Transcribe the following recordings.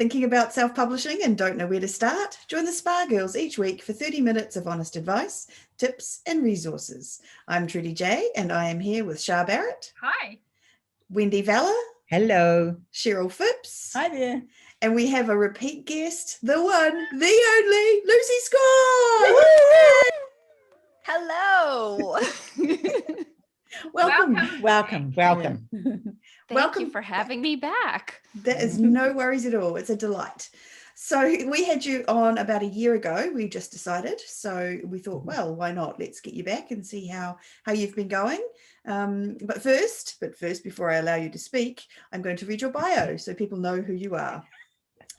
Thinking about self-publishing and don't know where to start? Join the Spa Girls each week for 30 minutes of honest advice, tips and resources. I'm Trudy J and I am here with Shah Barrett. Hi. Wendy Valla. Hello. Cheryl Phipps. Hi there. And we have a repeat guest, the one, the only, Lucy Scott. Hello. Welcome. Thank you for having me back. There is no worries at all. It's a delight. So we had you on about a year ago. We just decided. So we thought, well, why not? Let's get you back and see how you've been going. But first, before I allow you to speak, I'm going to read your bio so people know who you are.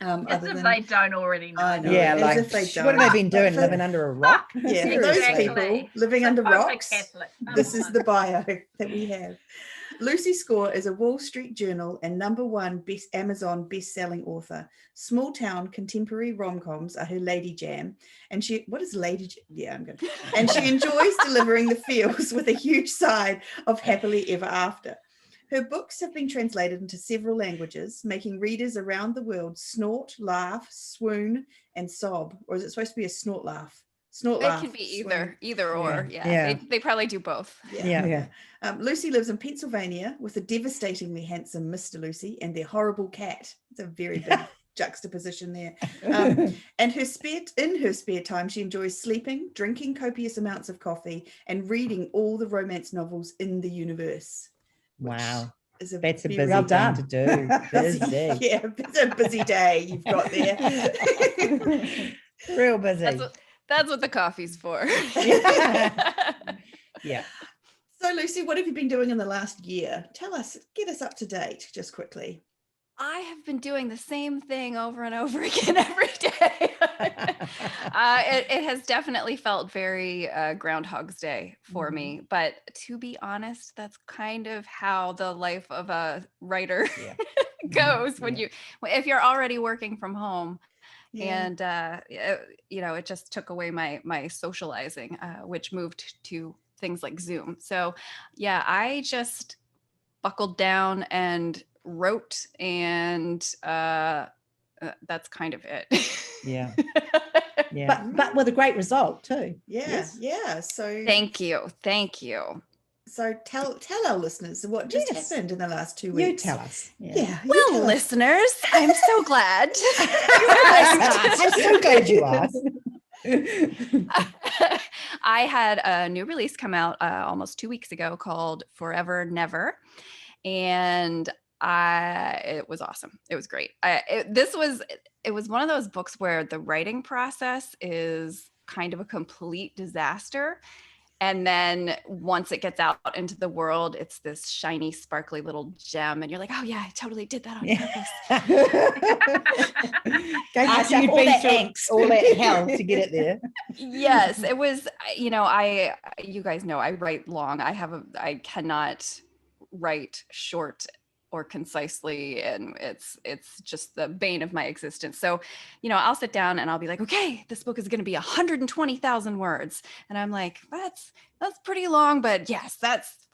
As if they don't already know. I know. Yeah, as if they don't. What have they been doing? Living under a rock? Yeah, Exactly. those people living under rocks. Catholic. This is the bio that we have. Lucy Score is a Wall Street Journal and #1 Amazon best-selling author. Small town contemporary rom-coms are her lady jam, and she and she enjoys delivering the feels with a huge side of happily ever after. Her books have been translated into several languages, making readers around the world snort, laugh, swoon, and sob. Or is it supposed to be a snort laugh? It can be either or. Yeah. They probably do both. Yeah. Lucy lives in Pennsylvania with a devastatingly handsome Mr. Lucy and their horrible cat. It's a very big juxtaposition there. And in her spare time, she enjoys sleeping, drinking copious amounts of coffee, and reading all the romance novels in the universe. Wow. That's a busy well thing to do. Busy. Yeah, it's a busy day you've got there. Real busy. That's what the coffee's for. Yeah. So Lucy, what have you been doing in the last year? Tell us, get us up to date just quickly. I have been doing the same thing over and over again every day. It has definitely felt very Groundhog's Day for me. But to be honest, that's kind of how the life of a writer goes if you're already working from home. Yeah. And, it just took away my socializing, which moved to things like Zoom. So, I just buckled down and wrote, and that's kind of it. Yeah. But with a great result too. Yeah. So thank you. So tell our listeners what just happened in the last 2 weeks. You tell us. Well, listeners, I'm so glad. I'm so glad you asked. I had a new release come out almost 2 weeks ago called Forever Never. And it was awesome. It was great. It was one of those books where the writing process is kind of a complete disaster. And then once it gets out into the world, it's this shiny, sparkly little gem. And you're like, oh, yeah, I totally did that on purpose. After you'd been through all that hell to get it there. Yes, it was, you guys know I write long. I cannot write short or concisely, and it's just the bane of my existence. So, I'll sit down and I'll be like, okay, this book is going to be 120,000 words, and I'm like, that's pretty long, but yes,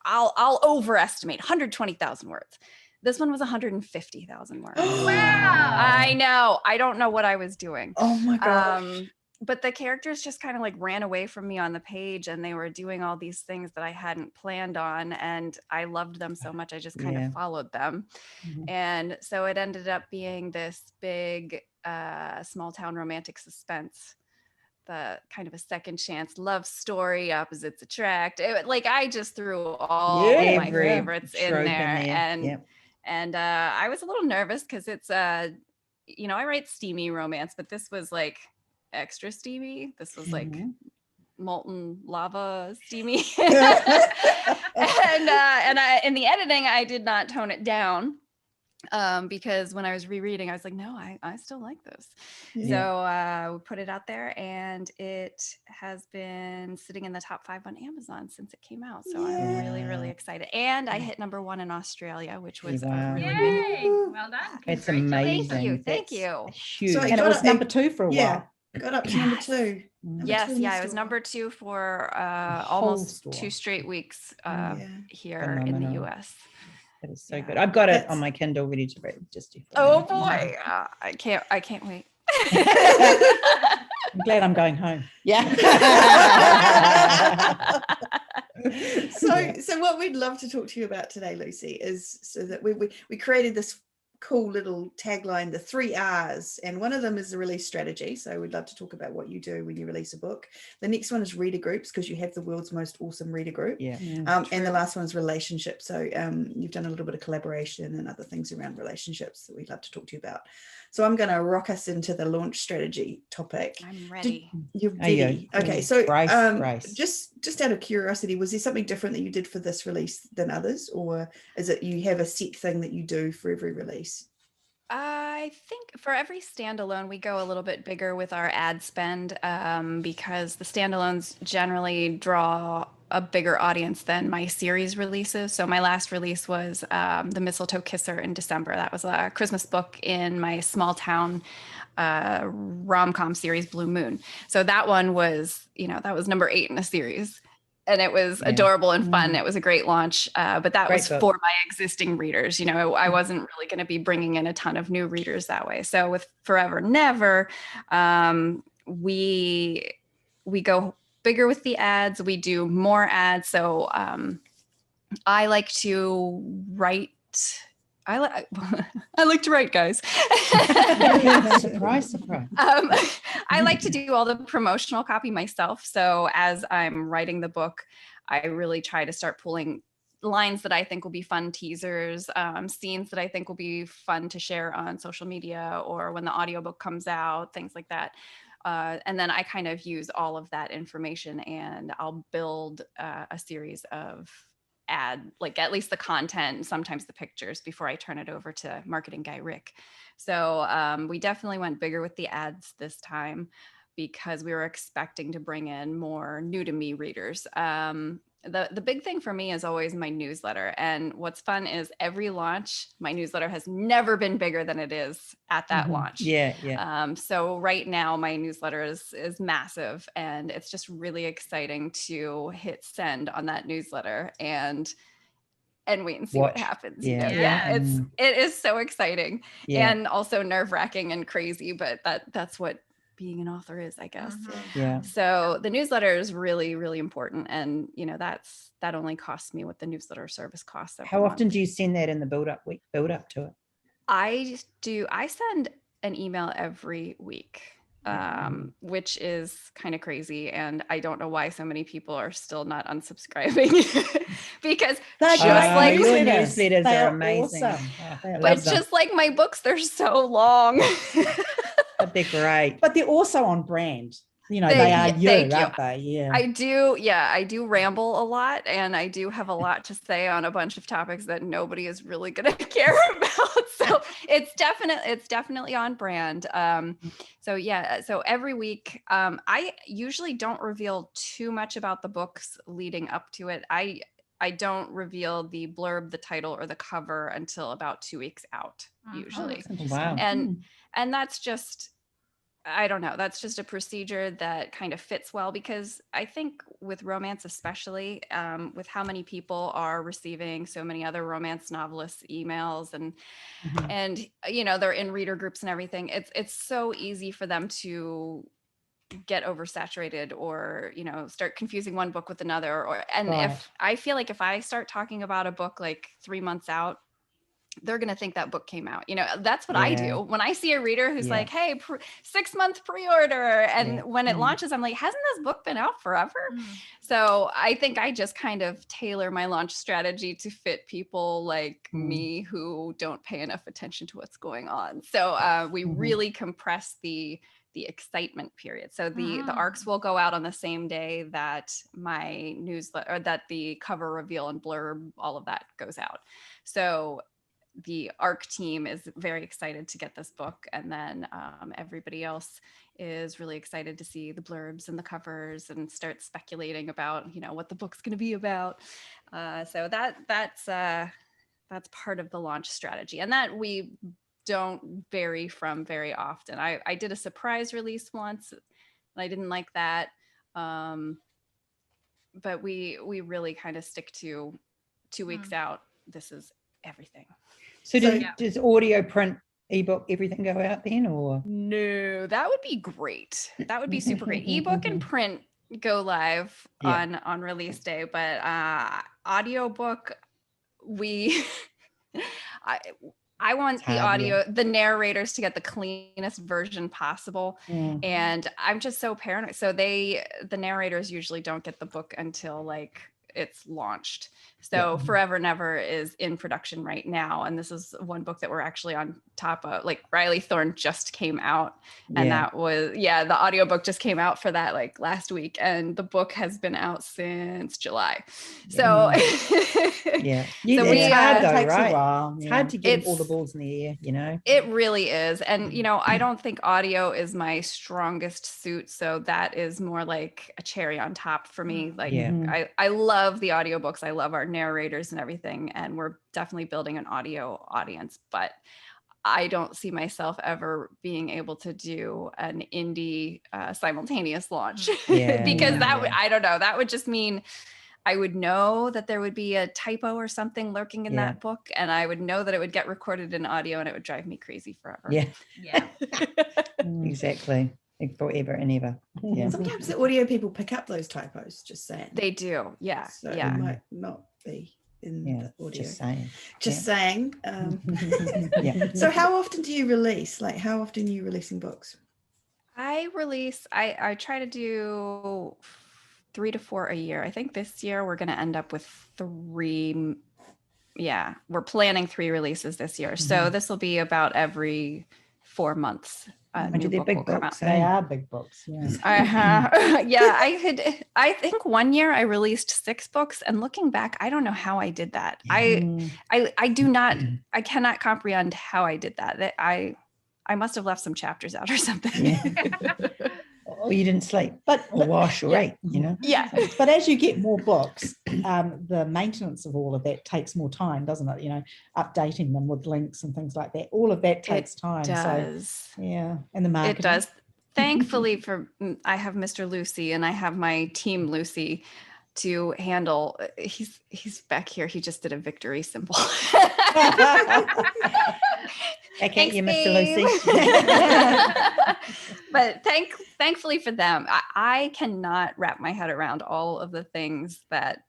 I'll overestimate 120,000 words. This one was 150,000 words. Wow! I know. I don't know what I was doing. Oh my gosh. But the characters just kind of like ran away from me on the page, and they were doing all these things that I hadn't planned on. And I loved them so much. I just kind of followed them. Mm-hmm. And so it ended up being this big small town romantic suspense, the kind of a second chance love story, opposites attract. I just threw all of my favorites in there. And I was a little nervous because it's, I write steamy romance, but this was like extra steamy. This was like molten lava steamy. And in the editing, I did not tone it down because when I was rereading, I was like, no, I still like this. So we put it out there, and it has been sitting in the top 5 on Amazon since it came out. So I'm really, really excited. And I hit #1 in Australia, which was really Yay! Well done. It's amazing. Thank you. Huge. So and it was #2 for a while. Got up to #2. It was #2 for almost 2 straight weeks here in the US. That is so good. I've got it on my Kindle ready to read. Oh boy, I can't wait. I'm glad I'm going home. Yeah. So what we'd love to talk to you about today, Lucy, is so that we created this cool little tagline, the 3 R's, and one of them is the release strategy. So we'd love to talk about what you do when you release a book. The next one is reader groups, because you have the world's most awesome reader group. And the last one is relationships. So you've done a little bit of collaboration and other things around relationships that we'd love to talk to you about. So I'm going to rock us into the launch strategy topic. I'm ready. You're ready. Okay. So Bryce. just out of curiosity, was there something different that you did for this release than others, or is it you have a set thing that you do for every release? I think for every standalone, we go a little bit bigger with our ad spend because the standalones generally draw a bigger audience than my series releases. So my last release was The Mistletoe Kisser in December. That was a Christmas book in my small town rom-com series, Blue Moon. So that one was, that was number 8 in a series. And it was adorable and fun. It was a great launch, but that was for my existing readers. I wasn't really going to be bringing in a ton of new readers that way. So with Forever Never, we go bigger with the ads. We do more ads. So I like to write. I like to write, guys. Surprise. I like to do all the promotional copy myself. So as I'm writing the book, I really try to start pulling lines that I think will be fun teasers, scenes that I think will be fun to share on social media or when the audiobook comes out, things like that. And then I kind of use all of that information and I'll build a series of like at least the content, sometimes the pictures, before I turn it over to marketing guy Rick. So we definitely went bigger with the ads this time because we were expecting to bring in more new to me readers. The big thing for me is always my newsletter. And what's fun is every launch, my newsletter has never been bigger than it is at that launch. So right now my newsletter is massive, and it's just really exciting to hit send on that newsletter and wait and see what happens. It is so exciting and also nerve-wracking and crazy, but that's what being an author is, I guess. So the newsletter is really, really important. And that only costs me what the newsletter service costs. How often do you send that in the build up to it? I send an email every week, which is kind of crazy. And I don't know why so many people are still not unsubscribing because your newsletters are amazing. Awesome. But just like my books, they're so long. But they're great. But they're also on brand. They are aren't they? Yeah. I do ramble a lot, and I do have a lot to say on a bunch of topics that nobody is really going to care about. So it's definitely on brand. So every week, I usually don't reveal too much about the books leading up to it. I don't reveal the blurb, the title, or the cover until about 2 weeks out, usually. Wow. And that's just, I don't know, that's just a procedure that kind of fits well, because I think with romance, especially with how many people are receiving so many other romance novelists emails and they're in reader groups and everything, it's so easy for them to get oversaturated or start confusing one book with another, if I feel like if I start talking about a book like 3 months out, they're going to think that book came out. That's what I do when I see a reader who's like, hey, 6-month pre-order. And when it launches, I'm like, hasn't this book been out forever? So I think I just kind of tailor my launch strategy to fit people like me who don't pay enough attention to what's going on. So we really compress the excitement period. So the ARCs will go out on the same day that my newsletter, or that the cover reveal and blurb, all of that goes out. So the ARC team is very excited to get this book, and then everybody else is really excited to see the blurbs and the covers and start speculating about what the book's going to be about. So that's part of the launch strategy, and that we don't vary from very often. I did a surprise release once, and I didn't like that, but we really kind of stick to 2 weeks out. This is everything. So does audio, print, ebook, everything go out then, or? No, that would be great. That would be super great. Ebook and print go live on release day, but audiobook, I want the audio, the narrators to get the cleanest version possible. And I'm just so paranoid. So the narrators usually don't get the book until like it's launched. So Forever Never is in production right now. And this is one book that we're actually on top of. Like Riley Thorne just came out, and that was, the audiobook just came out for that like last week. And the book has been out since July. So it's hard though, right? It's hard to get all the balls in the air, you know? It really is. And, you know, I don't think audio is my strongest suit. So that is more like a cherry on top for me. Like I love the audiobooks. I love our narrators and everything. And we're definitely building an audio audience, but I don't see myself ever being able to do an indie simultaneous launch because I don't know, that would just mean I would know that there would be a typo or something lurking in that book, and I would know that it would get recorded in audio, and it would drive me crazy forever. Exactly. Forever and ever. Sometimes the audio people pick up those typos, just saying. They do. So it might not be in the audio. Just saying. So how often do you release? Like, how often are you releasing books? I try to do 3 to 4 a year. I think this year we're going to end up with 3. Yeah, we're planning 3 releases this year. So this will be about every 4 months. They're big books. They are big books. I think one year I released 6 books, and looking back, I don't know how I did that. I cannot comprehend how I did that. I must have left some chapters out or something. Or you didn't sleep, or wash or eat, you know? But as you get more books, the maintenance of all of that takes more time, doesn't it? You know, updating them with links and things like that. All of that takes time. It does. So, and the marketing. It does. Thankfully I have Mr. Lucy and I have my team Lucy to handle. He's back here. He just did a victory symbol. Thanks, you, Mr. Lucy. But thankfully for them, I cannot wrap my head around all of the things that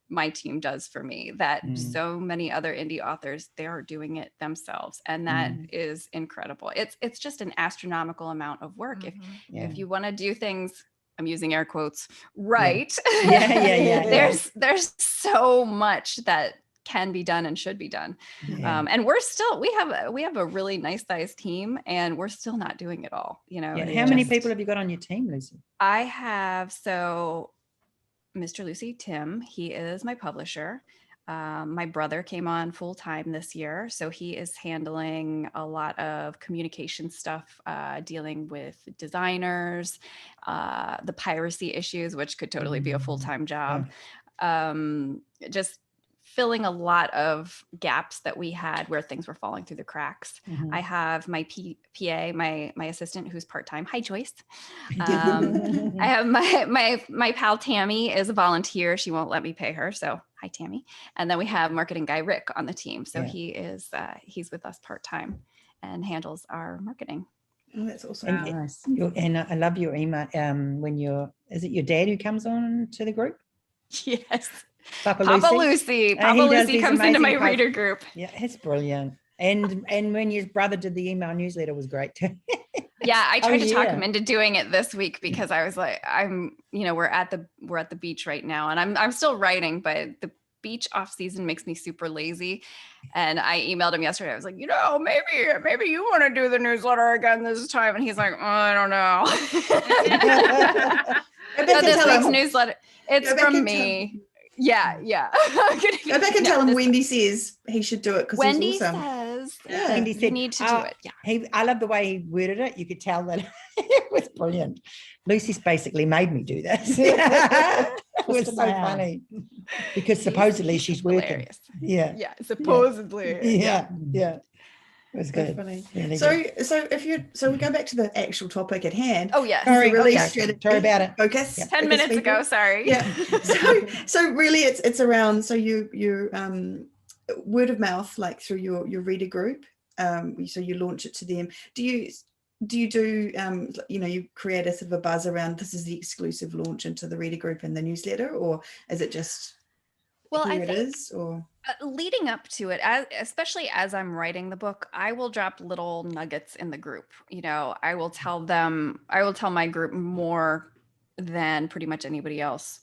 my team does for me, that so many other indie authors, they are doing it themselves. And that is incredible. It's just an astronomical amount of work. If you want to do things, I'm using air quotes, right? There's so much that can be done and should be done. And we have a really nice sized team, and we're still not doing it all, you know. How many people have you got on your team, Lucy? I have, Mr. Lucy, Tim, he is my publisher. My brother came on full time this year, so he is handling a lot of communication stuff, dealing with designers, the piracy issues, which could totally be a full-time job. Just filling a lot of gaps that we had where things were falling through the cracks. I have my PA, my assistant, who's part-time. Hi, Joyce. I have my pal Tammy is a volunteer. She won't let me pay her, so hi, Tammy. And then we have marketing guy Rick on the team. So he's with us part-time and handles our marketing. Oh, that's awesome. And I love your email. Is it your dad who comes on to the group? Yes. Papa Lucy comes into my reader group. Yeah, it's brilliant. And when your brother did the email newsletter, it was great too. I tried to talk him into doing it this week because I was like, we're at the beach right now, and I'm still writing, but the beach off season makes me super lazy. And I emailed him yesterday. I was like, maybe you want to do the newsletter again this time. And he's like, I don't know. This week's newsletter, it's from me. Go back and tell him Wendy says he should do it because he's awesome. Wendy said you need to do it. I love the way he worded it. You could tell that it was brilliant. Lucy's basically made me do this. It was so funny because supposedly she's working. Hilarious. Supposedly. Yeah. It was good. Really so we go back to the actual topic at hand. Oh yeah. Sorry about it. Focus. 10 minutes ago. Sorry. Yeah. So really, it's around. So you word of mouth, like through your reader group. So you launch it to them. Do you you create a sort of a buzz around this is the exclusive launch into the reader group and the newsletter, or is it just here it is? Or leading up to it, especially as I'm writing the book, I will drop little nuggets in the group. I will tell my group more than pretty much anybody else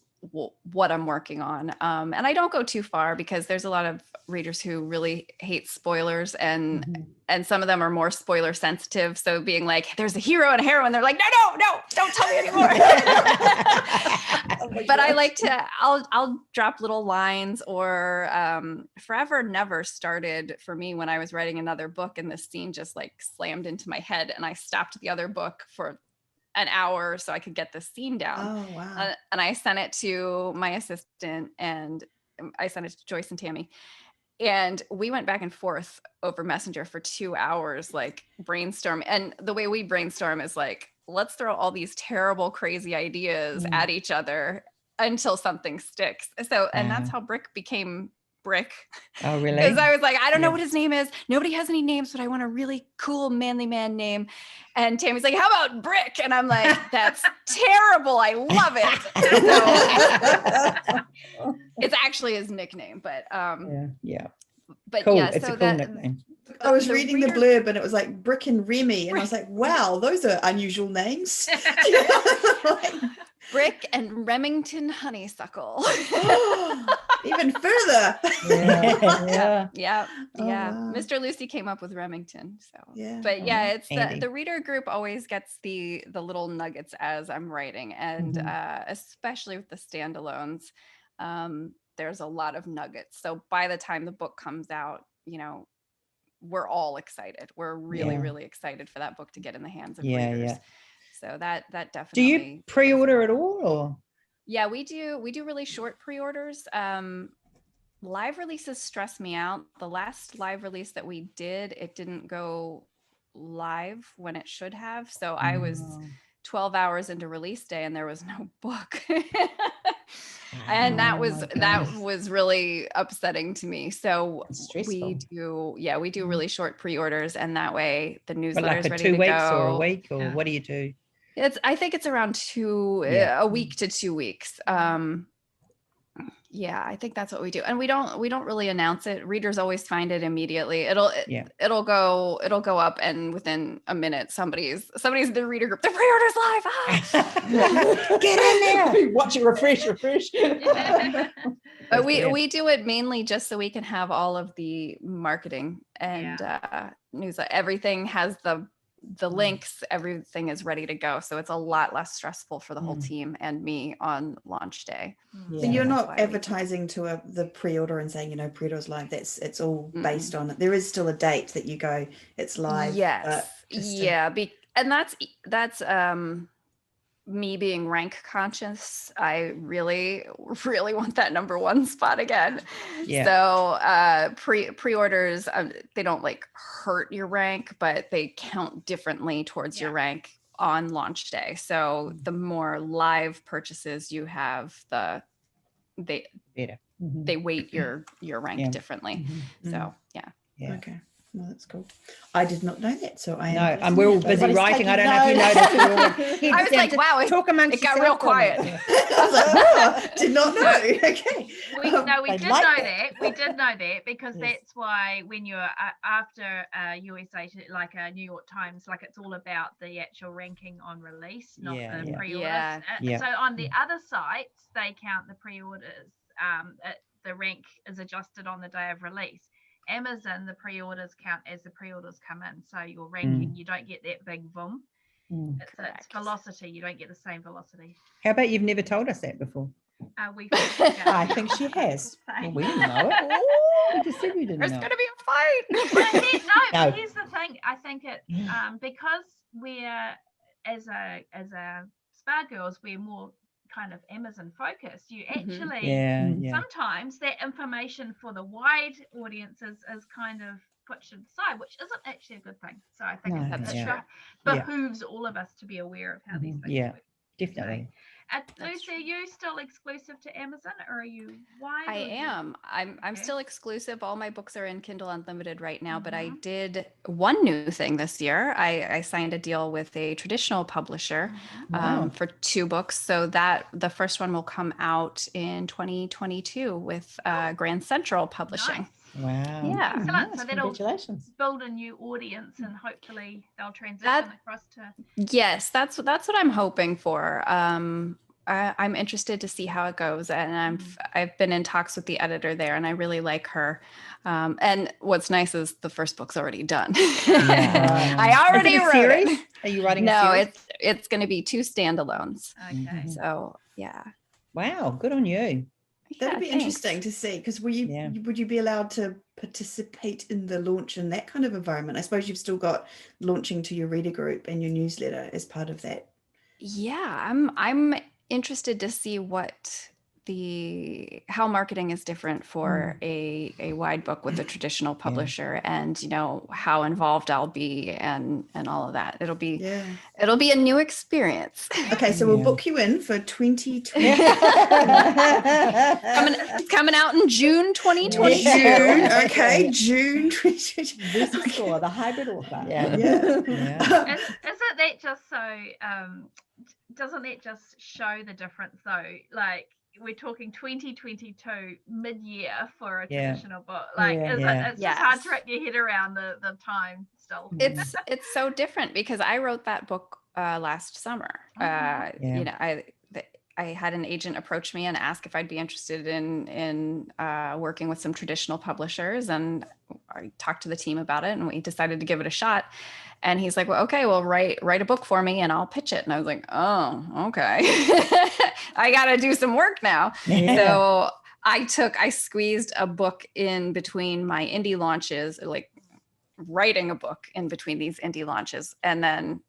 what I'm working on. And I don't go too far because there's a lot of readers who really hate spoilers, and some of them are more spoiler sensitive. So being like, there's a hero and a heroine, they're like, no, don't tell me anymore. But I like to, I'll drop little lines, or Forever Never started for me when I was writing another book, and this scene just like slammed into my head, and I stopped the other book for an hour so I could get the scene down. Oh, wow. And I sent it to my assistant, and I sent it to Joyce and Tammy. And we went back and forth over Messenger for 2 hours, like brainstorm. And the way we brainstorm is like, let's throw all these terrible, crazy ideas at each other until something sticks. So, and that's how Brick became Brick. Oh, really? Because I was like, I don't know what his name is. Nobody has any names, but I want a really cool, manly man name. And Tammy's like, how about Brick? And I'm like, that's terrible. I love it. So, it's actually his nickname, but But cool. yeah, It's so a cool nickname. I was reading the blurb and it was like Brick and Remy, and I was like, wow, those are unusual names. Brick and Remington Honeysuckle. Even further. Yeah. Wow. Mr. Lucy came up with Remington. So Yeah. But yeah, it's Andy. the reader group always gets the little nuggets as I'm writing, and especially with the standalones, there's a lot of nuggets. So by the time the book comes out, we're all excited. We're really, really excited for that book to get in the hands of readers. Yeah. So that definitely. Do you pre-order at all, or? Yeah, we do really short pre-orders. Live releases stress me out. The last live release that we did, it didn't go live when it should have. So I was 12 hours into release day and there was no book. And that was really upsetting to me. So we do really short pre-orders, and that way the newsletter is ready to go. 2 weeks or a week, or what do you do? I think it's around a week to 2 weeks. I think that's what we do. And we don't really announce it. Readers always find it immediately. It'll go up, and within a minute somebody's in the reader group, the pre-order's live. Get in there. Watch it refresh. But we do it mainly just so we can have all of the marketing and news. Everything has the links, everything is ready to go. So it's a lot less stressful for the whole team and me on launch day. So you're not advertising to the pre-order and saying, pre-order's live. It's all based on it. There is still a date that you go, it's live. Yes. And that's me being rank conscious. I really, really want that #1 spot again. Yeah. So pre-orders, they don't like hurt your rank, but they count differently towards your rank on launch day. So the more live purchases you have, they weight your rank differently. So yeah. Okay. Well, that's cool. I did not know that. So and we're all busy writing. I don't know if you noticed. I was like, wow, it got real quiet. I was like, did not know. Okay. We did know that because that's why when you're after USA, like a New York Times, like it's all about the actual ranking on release, not the pre-orders. So on the other sites, they count the pre-orders. The rank is adjusted on the day of release. Amazon, the pre-orders count as the pre-orders come in. So your ranking, you don't get that big boom. It's velocity. You don't get the same velocity. How about you've never told us that before? I think she has. Well, we didn't know it. We just said we didn't know. There's going to be a fight. No, here's the thing. I think it because we're as a Spa Girls, we're more kind of Amazon focused. You actually sometimes that information for the wide audiences is kind of put to the side, which isn't actually a good thing. So I think it behooves all of us to be aware of how these things work. Definitely. Lucy, are you still exclusive to Amazon, or are you wide? I am. I'm still exclusive. All my books are in Kindle Unlimited right now, but I did one new thing this year. I signed a deal with a traditional publisher for 2 books. So that the first one will come out in 2022 with Grand Central Publishing. Nice. Wow. Yeah. Excellent. So that'll Congratulations. build a new audience, and hopefully they'll transition across to. Yes, that's what I'm hoping for. I'm interested to see how it goes, and I've been in talks with the editor there, and I really like her. And what's nice is the first book's already done. I already wrote it. Are you writing? No, it's going to be 2 standalones. Okay. So yeah. Wow, good on you. That'd be interesting to see, because would you be allowed to participate in the launch in that kind of environment? I suppose you've still got launching to your reader group and your newsletter as part of that. Yeah, I'm interested to see how marketing is different for a wide book with a traditional publisher, and how involved I'll be and all of that. It'll be a new experience. Okay, so we'll book you in for 2020. coming out in June 2022. Okay, June 2022. This is for the hybrid author. Isn't that just so? Doesn't that just show the difference though? Like, we're talking 2022 mid-year for a traditional book. Like, it's just hard to wrap your head around the time still. It's so different, because I wrote that book last summer. I had an agent approach me and ask if I'd be interested in working with some traditional publishers, and I talked to the team about it, and we decided to give it a shot. And he's like, well, okay, well, write a book for me and I'll pitch it. And I was like, oh, okay. I got to do some work now. So I squeezed a book in between my indie launches, like writing a book in between these indie launches. And then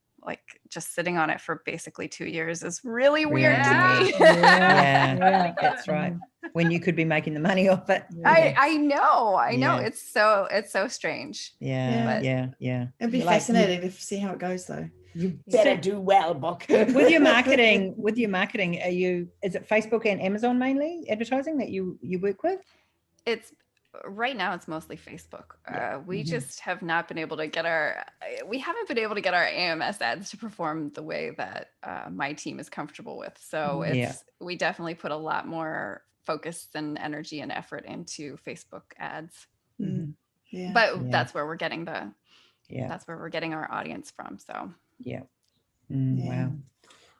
just sitting on it for basically 2 years is really weird to me. Yeah, that's right. When you could be making the money off it. I know. It's so strange. It'd be fascinating to see how it goes though. You better do well, book. With your marketing, is it Facebook and Amazon mainly advertising that you work with? Right now it's mostly Facebook. We just have not been able to get our AMS ads to perform the way that my team is comfortable with. So we definitely put a lot more focus and energy and effort into Facebook ads. But that's where we're getting that's where we're getting our audience from. So wow,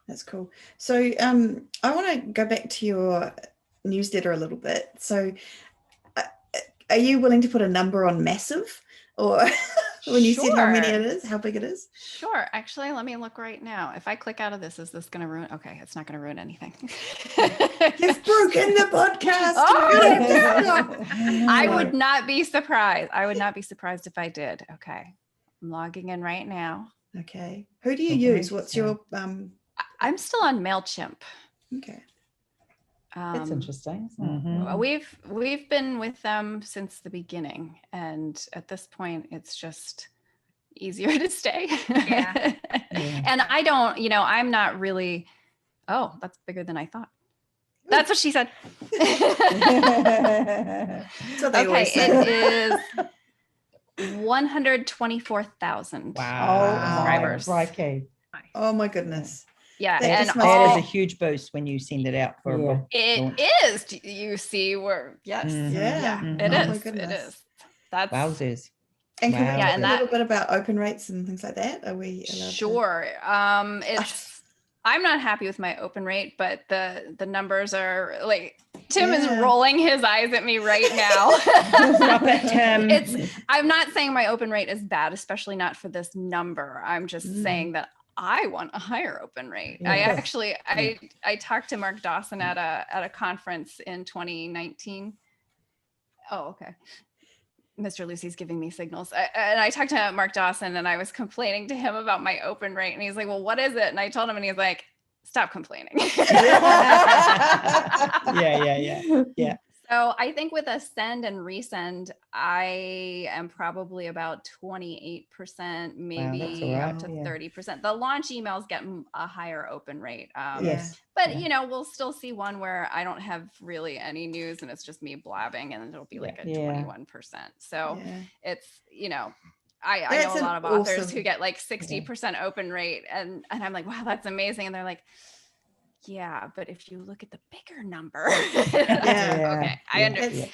that's cool. So I want to go back to your newsletter a little bit. So are you willing to put a number on massive, or when you said how many it is, how big it is? Sure. Actually, let me look right now. If I click out of this, is this going to ruin? Okay, it's not going to ruin anything. You've broken the podcast. I would not be surprised. I would not be surprised if I did. Okay, I'm logging in right now. Okay. Who do you use? What's your? I'm still on MailChimp. Okay. That's interesting. We've been with them since the beginning, and at this point it's just easier to stay. And I don't, I'm not really, that's bigger than I thought. That's what she said. Okay, it is 124,000 subscribers. Okay. Oh my goodness. Yeah, that is a huge boost when you send it out for a book. It is. You see where? Yes. It is. It is. That's wowzers. And can we talk a little bit about open rates and things like that? Are we allowed Sure. I'm not happy with my open rate, but the numbers are like, Tim is rolling his eyes at me right now. Stop it, Tim. I'm not saying my open rate is bad, especially not for this number. I'm just saying that I want a higher open rate. I talked to Mark Dawson at a conference in 2019. Oh, okay. Mr. Lucy's giving me signals. I talked to Mark Dawson, and I was complaining to him about my open rate, and he's like, well, what is it? And I told him, and he's like, stop complaining. Yeah. So I think with a send and resend, I am probably about 28%, maybe up to 30%. The launch emails get a higher open rate. But we'll still see one where I don't have really any news and it's just me blabbing, and it'll be like a 21%. So it's, I know a lot of authors who get like 60% open rate, and I'm like, wow, that's amazing. And they're like, yeah, but if you look at the bigger number, okay, I understand.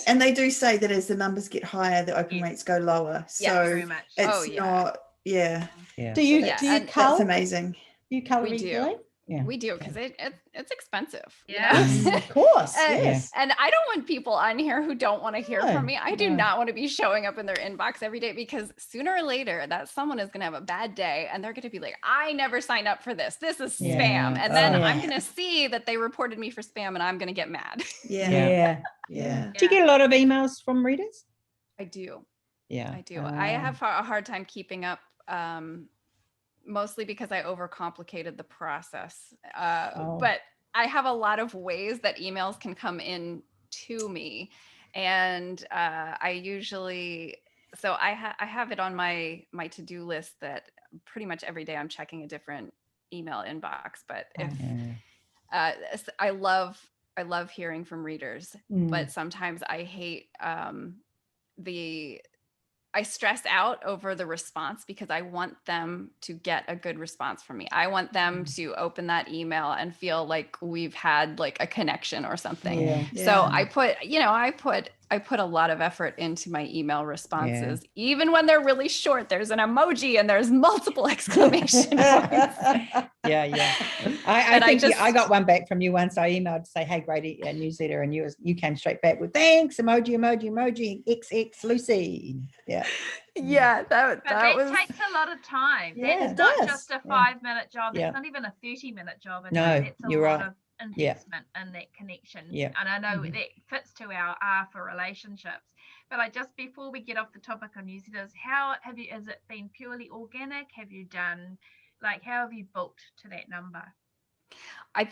And they do say that as the numbers get higher, the open rates go lower. So very much. It's not. Do you cull? That's amazing. You cull regularly? We do, because it's expensive. Yes, of course. And I don't want people on here who don't want to hear from me. I do not want to be showing up in their inbox every day, because sooner or later that someone is going to have a bad day and they're going to be like, I never signed up for this. This is spam. And then I'm going to see that they reported me for spam and I'm going to get mad. Do you get a lot of emails from readers? I do. I do. I have a hard time keeping up. Mostly because I overcomplicated the process. But I have a lot of ways that emails can come in to me. And I usually, so I have it on my to-do list that pretty much every day I'm checking a different email inbox. But if I love hearing from readers, but sometimes I hate I stress out over the response, because I want them to get a good response from me. I want them to open that email and feel like we've had like a connection or something. So I put a lot of effort into my email responses, even when they're really short. There's an emoji and there's multiple exclamation points. I got one back from you once. I emailed to say, hey, great newsletter, and you came straight back with thanks, emoji, XX Lucy. That takes a lot of time. It's not just a 5-minute job. It's not even a 30-minute job. It's a lot of investment in that connection. And I know that fits to our R for relationships. But before we get off the topic of newsletters, has it been purely organic? How have you built to that number?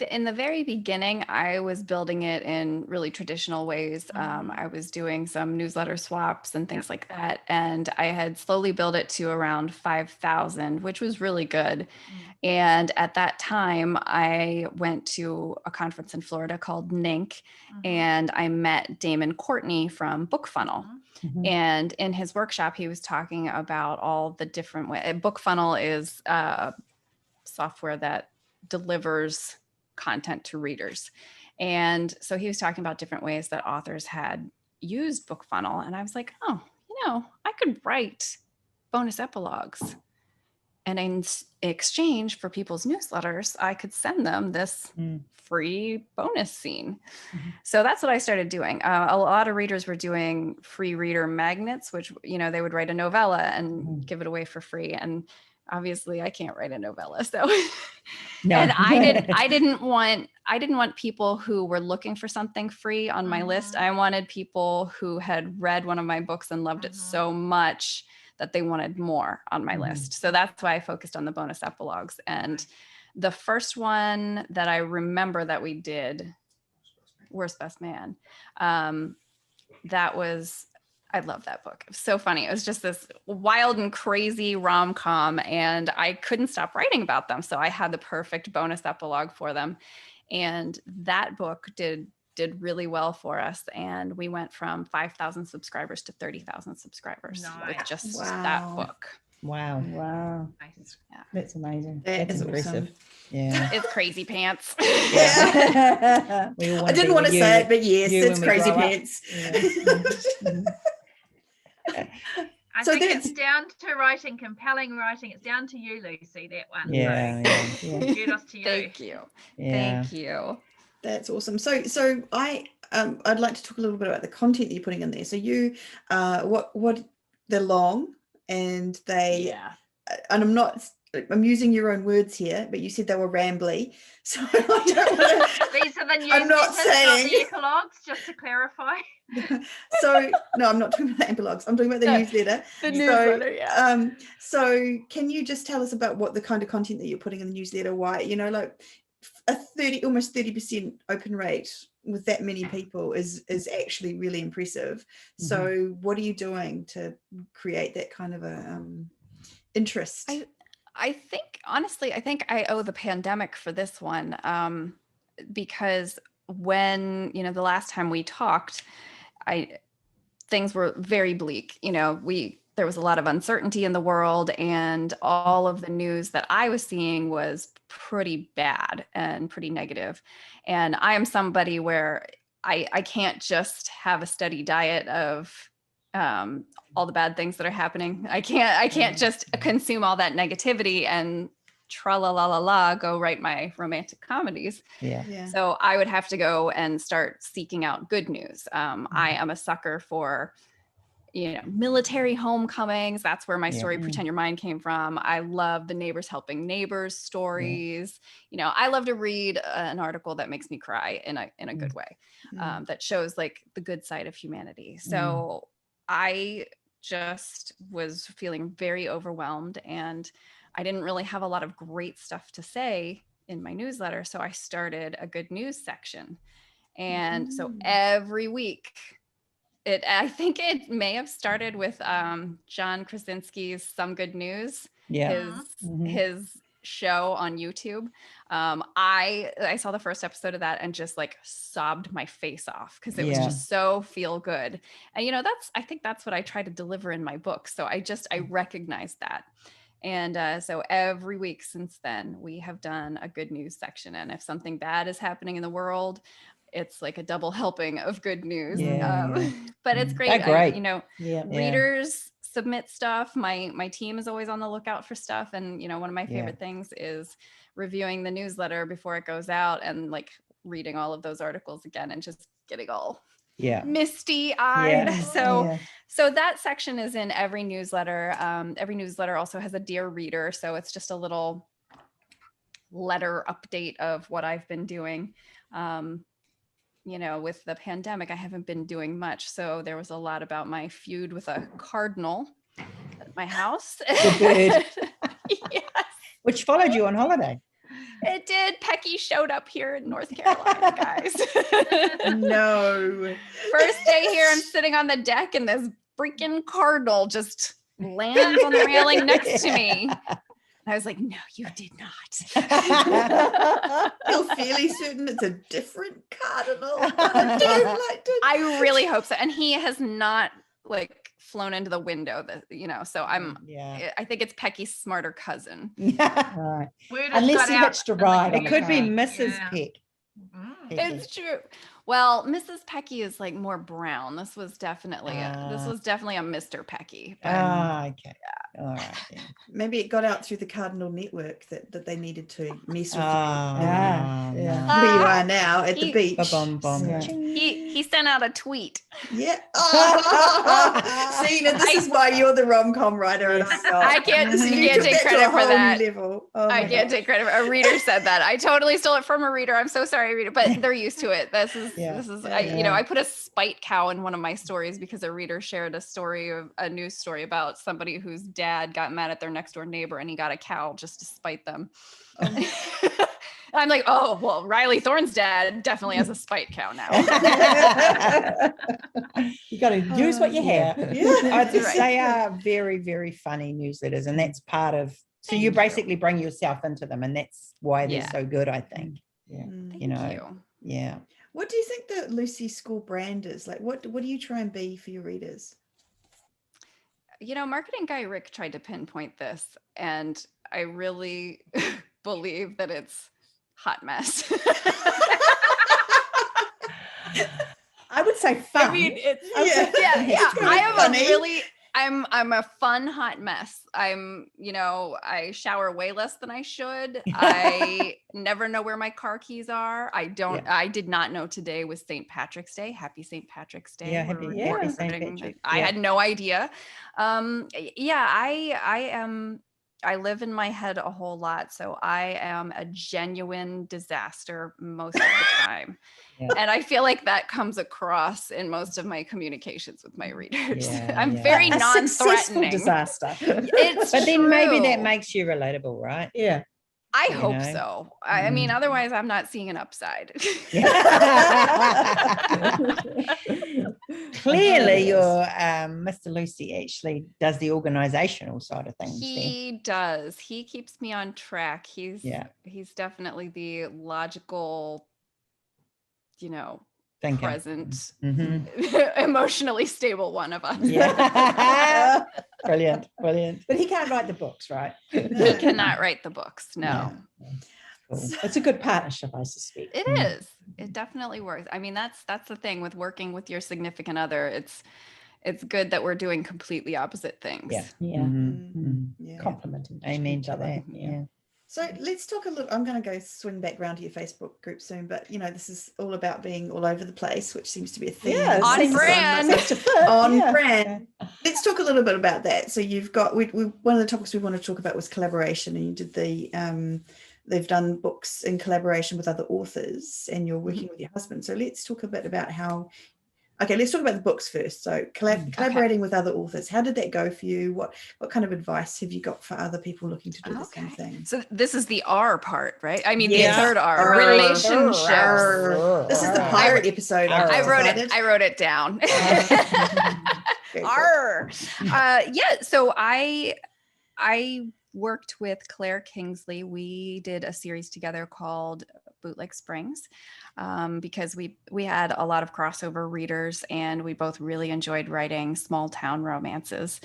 In the very beginning, I was building it in really traditional ways. I was doing some newsletter swaps and things like that. And I had slowly built it to around 5,000, which was really good. And at that time, I went to a conference in Florida called NINC, and I met Damon Courtney from BookFunnel. And in his workshop, he was talking about all the different ways. BookFunnel is software that delivers content to readers. And so he was talking about different ways that authors had used BookFunnel. And I was like, I could write bonus epilogues. And in exchange for people's newsletters, I could send them this free bonus scene. So that's what I started doing. A lot of readers were doing free reader magnets, which, they would write a novella and give it away for free. And obviously I can't write a novella. So and I didn't want people who were looking for something free on my list. I wanted people who had read one of my books and loved it so much that they wanted more on my list. So that's why I focused on the bonus epilogues. And the first one that I remember that we did, Worst Best Man, I love that book. It was so funny. It was just this wild and crazy rom-com, and I couldn't stop writing about them. So I had the perfect bonus epilogue for them. And that book did really well for us. And we went from 5,000 subscribers to 30,000 subscribers with just that book. Wow. Nice. That's amazing. That's impressive. Awesome. Yeah. It's crazy pants. I didn't want to say it, but yes, it's crazy pants. I think it's down to writing, compelling writing. It's down to you, Lucy, that one. Kudos to you. Thank you. Thank you. That's awesome. So I'd like to talk a little bit about the content that you're putting in there. So you, what they're long, and and I'm using your own words here, but you said they were rambly. So I don't want to, these are the newsletters, I'm not saying not the epilogues, just to clarify. So no, I'm not talking about the epilogues. I'm talking about the newsletter. The newsletter, So can you just tell us about what the kind of content that you're putting in the newsletter? Why, like almost 30% open rate with that many people is actually really impressive. So what are you doing to create that kind of a interest? I think, honestly, I think I owe the pandemic for this one, because when, the last time we talked, things were very bleak. There was a lot of uncertainty in the world, and all of the news that I was seeing was pretty bad and pretty negative. And I am somebody where I can't just have a steady diet of all the bad things that are happening. I can't just consume all that negativity and tra la la la la go write my romantic comedies. Yeah. So I would have to go and start seeking out good news. I am a sucker for, military homecomings. That's where my story Pretend Your Mind came from. I love the neighbors helping neighbors stories. I love to read an article that makes me cry in a good way, that shows like the good side of humanity. So I just was feeling very overwhelmed, and I didn't really have a lot of great stuff to say in my newsletter. So I started a good news section. And so every week, I think it may have started with John Krasinski's Some Good News, his show on YouTube. I saw the first episode of that and just like sobbed my face off because it was just so feel good. And I think that's what I try to deliver in my book. So I recognize that. And so every week since then, we have done a good news section. And if something bad is happening in the world, it's like a double helping of good news. But it's great. Readers submit stuff. My team is always on the lookout for stuff. And, one of my favorite things is reviewing the newsletter before it goes out and like reading all of those articles again and just getting all misty-eyed. So that section is in every newsletter. Every newsletter also has a Dear Reader. So it's just a little letter update of what I've been doing. With the pandemic, I haven't been doing much. So there was a lot about my feud with a cardinal at my house. Yes. Which followed you on holiday. It did. Pecky showed up here in North Carolina, guys. No. First day here, I'm sitting on the deck and this freaking cardinal just lands on the railing next to me. I was like, no, you did not. Feel fairly certain it's a different cardinal. I really hope so. And he has not like flown into the window so I think it's Pecky's smarter cousin. Right. Unless he hitched a ride. It could be Mrs. Peck. It's true. Well, Mrs. Pecky is like more brown. This was definitely a Mr. Pecky. Okay. All right. Yeah. Maybe it got out through the Cardinal network that they needed to mess with you. No. Where you are now at the beach. He sent out a tweet. Yeah. See, now this is why you're the rom-com writer and I'm not. I can't take credit for that. I can't take credit. A reader said that. I totally stole it from a reader. I'm so sorry, reader, but they're used to it. This is I put a spite cow in one of my stories because a reader shared a news story about somebody whose dad got mad at their next door neighbor and he got a cow just to spite them. I'm like, oh, well, Riley Thorne's dad definitely has a spite cow now. You got to use what you have. They are very, very funny newsletters, and that's part of. So you basically bring yourself into them, and that's why they're so good, I think. Yeah, Thank you. Yeah. What do you think the Lucy School brand is? Like, what do you try and be for your readers? Marketing guy Rick tried to pinpoint this, and I really believe that it's hot mess. I would say fun. I mean, I'm a fun hot mess. I shower way less than I should. I never know where my car keys are. I did not know today was St. Patrick's Day. Happy St. Patrick's Day. Yeah, happy St. Patrick. I had no idea. I live in my head a whole lot. So I am a genuine disaster most of the time. And I feel like that comes across in most of my communications with my readers. I'm very non-threatening. Disaster. It's but true. then maybe that makes you relatable, right? Yeah. I hope so. I mean, otherwise I'm not seeing an upside. Clearly, your Mr. Lucy actually does the organizational side of things. He does. He keeps me on track. He's definitely the logical, present, emotionally stable one of us. Yeah. Brilliant. But he can't write the books, right? He cannot write the books. No. Yeah. Cool. It's a good partnership, I suspect. It is. It definitely works. I mean, that's the thing with working with your significant other. It's good that we're doing completely opposite things. Yeah. Complementing. Amen to that. Yeah. So let's talk a little. I'm going to go swing back round to your Facebook group soon, but this is all about being all over the place, which seems to be a theme. Yeah, on brand. Brand. Let's talk a little bit about that. So you've got one of the topics we want to talk about was collaboration, and you did they've done books in collaboration with other authors, and you're working with your husband. So let's talk a bit about how. Okay, let's talk about the books first. So collaborating with other authors, how did that go for you? What kind of advice have you got for other people looking to do the same thing? So this is the R part, right? I mean, the third R, relationships. This is the pirate episode. I wrote it down. R. So I worked with Claire Kingsley. We did a series together called Bootleg Springs, because we had a lot of crossover readers, and we both really enjoyed writing small town romances.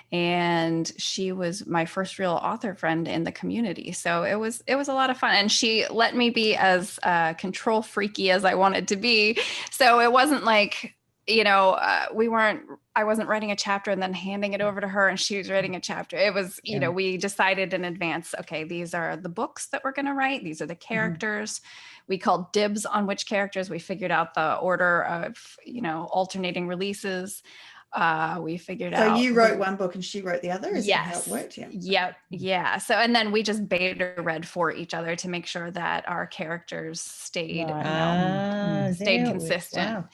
And she was my first real author friend in the community, so it was a lot of fun. And she let me be as control freaky as I wanted to be. So it wasn't like, I wasn't writing a chapter and then handing it over to her and she was writing a chapter. It was, we decided in advance, okay, these are the books that we're going to write. These are the characters. We called dibs on which characters. We figured out the order of, alternating releases. We figured out. So you wrote one book and she wrote the other? Is that how it worked? Yeah. Yep. Yeah. So, and then we just beta read for each other to make sure that our characters stayed, stayed consistent. Wow.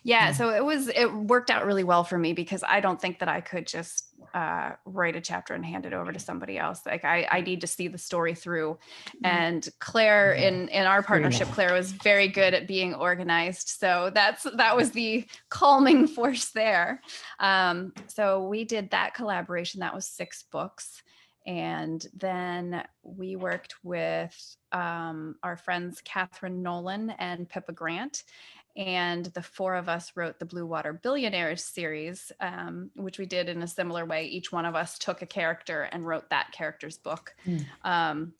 Yeah, so it worked out really well for me, because I don't think that I could just write a chapter and hand it over to somebody else. Like I need to see the story through. And Claire, in our partnership, Claire was very good at being organized. So that was the calming force there. So we did that collaboration. That was 6 books. And then we worked with our friends Catherine Nolan and Pippa Grant. And the 4 of us wrote the Blue Water Billionaires series, which we did in a similar way. Each one of us took a character and wrote that character's book. And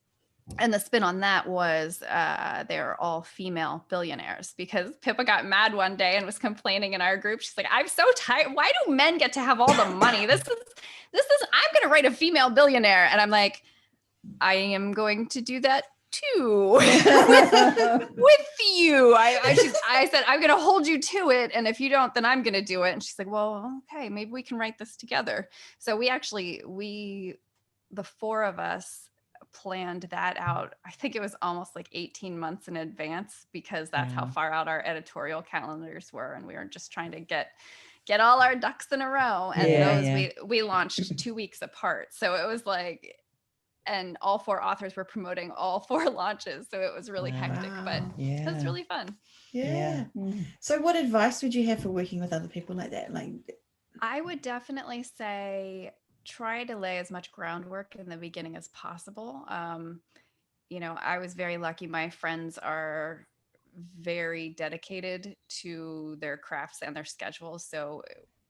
the spin on that was they're all female billionaires, because Pippa got mad one day and was complaining in our group. She's like, I'm so tired. Why do men get to have all the money? This is I'm going to write a female billionaire. And I'm like, I am going to do that too with you. I said, I'm going to hold you to it. And if you don't, then I'm going to do it. And she's like, well, okay, maybe we can write this together. So the 4 of us planned that out. I think it was almost like 18 months in advance, because that's how far out our editorial calendars were. And we were just trying to get all our ducks in a row. And we launched 2 weeks apart. So it was like, and all 4 authors were promoting all 4 launches. So it was really hectic, but it was really fun. Yeah. So what advice would you have for working with other people like that? I would definitely say, try to lay as much groundwork in the beginning as possible. I was very lucky. My friends are very dedicated to their crafts and their schedules. So